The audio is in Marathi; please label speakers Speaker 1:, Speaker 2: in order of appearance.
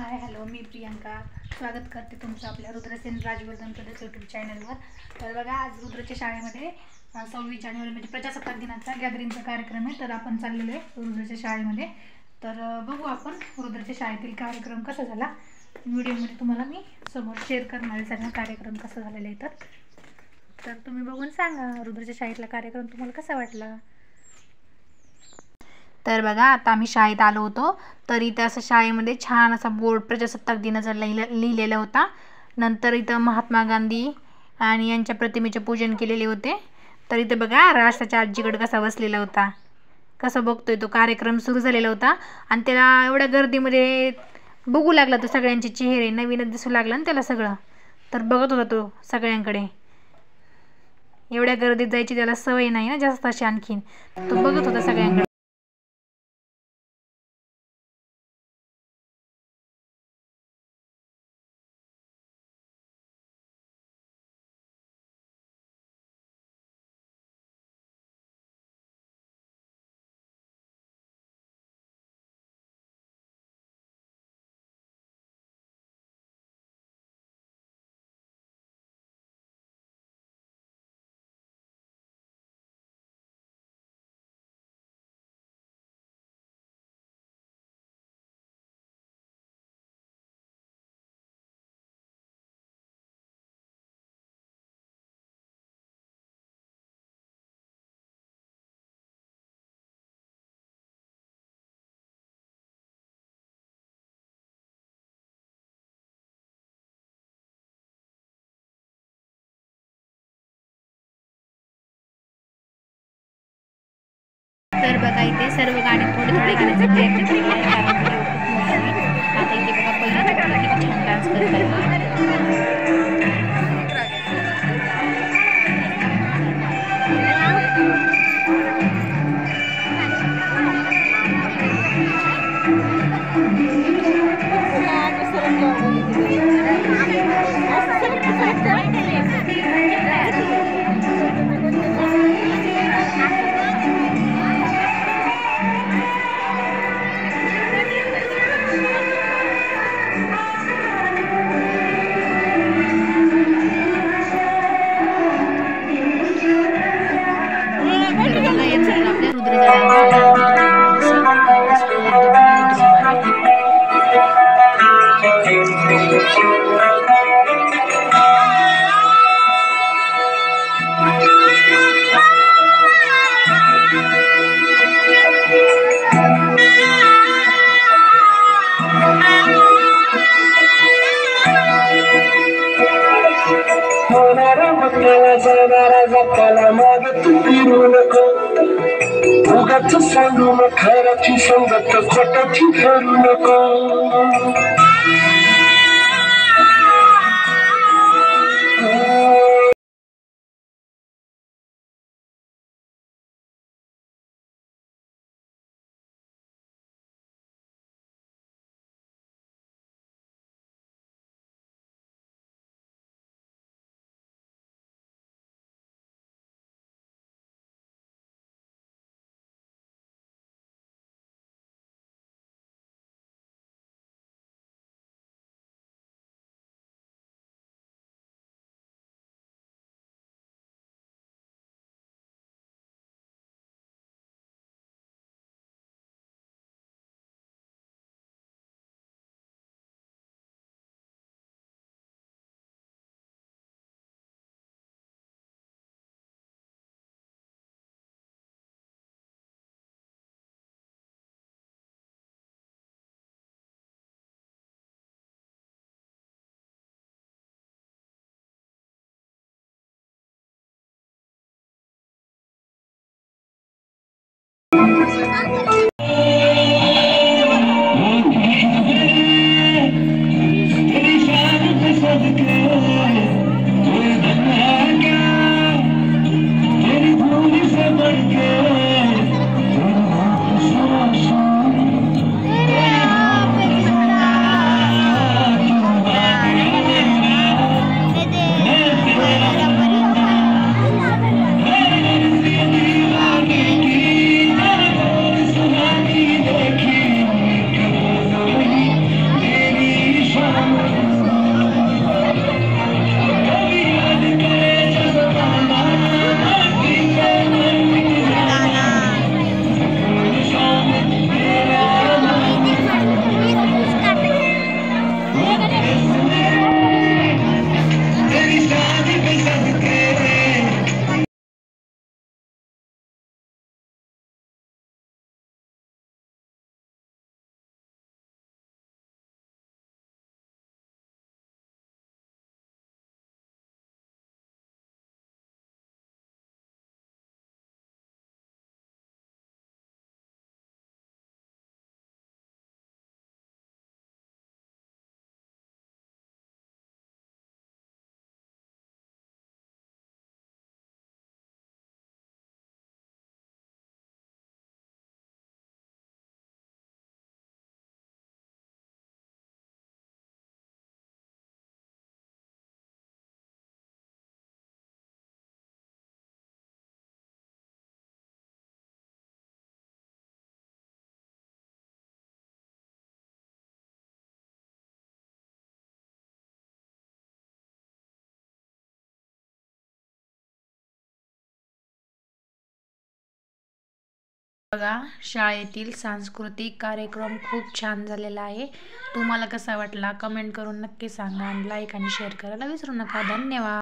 Speaker 1: हाय हॅलो, मी प्रियंका स्वागत करते तुमचं आपल्या रुद्रसेन राजवर्धन कदम यूट्यूब चॅनलवर. तर बघा, आज रुद्रच्या शाळेमध्ये 26 जानेवारी म्हणजे प्रजासत्ताक दिनाचा गॅदरिंगचा कार्यक्रम आहे. तर आपण चाललेलो आहे रुद्रच्या शाळेमध्ये. तर बघू आपण रुद्रच्या शाळेतील कार्यक्रम कसा झाला. व्हिडिओमध्ये तुम्हाला मी समोर शेअर करणार आहे सगळा कार्यक्रम कसा झालेला आहे. तर तुम्ही बघून सांगा रुद्रच्या शाळेतला कार्यक्रम तुम्हाला कसा वाटला. तर बघा, आता आम्ही शाळेत आलो होतो. तर इथं असं शाळेमध्ये छान असा बोर्ड प्रजासत्ताक दिनाचा लिहिलेला होता. नंतर इथं महात्मा गांधी आणि यांच्या प्रतिमेचे पूजन केलेले होते. तर इथं बघा, राष्ट्राच्या आजीकडे कसा बसलेला होता, कसं बघतोय तो. कार्यक्रम सुरू झालेला होता आणि त्याला एवढ्या गर्दीमध्ये बघू लागला तो, सगळ्यांचे चेहरे नवीनच दिसू लागला ना त्याला सगळं. तर बघत होता तो सगळ्यांकडे. एवढ्या गर्दीत जायची त्याला सवय नाही ना जास्त अशी, आणखीन तो बघत होता सगळ्यांकडे. तर बघा, इथे सर्व गाणी थोडे थोडे गाण्याचा प्रयत्न केलेला आहे, कारण व्हिडिओ खूप मोठा आहे. आता इथे बघा, पहिलीचे मुलं किती छान डान्स करत आहे. आपल्या रुद्रचा
Speaker 2: जाताना माग तू फिरू नको, उगाच सांगू मग खराची संगत खोटाची करू नको.
Speaker 1: बघा, शाळेतील सांस्कृतिक कार्यक्रम खूप छान झालेला आहे. तुम्हाला कसा वाटला कमेंट करून नक्की सांगा आणि लाईक आणि शेअर करायला विसरू नका. धन्यवाद.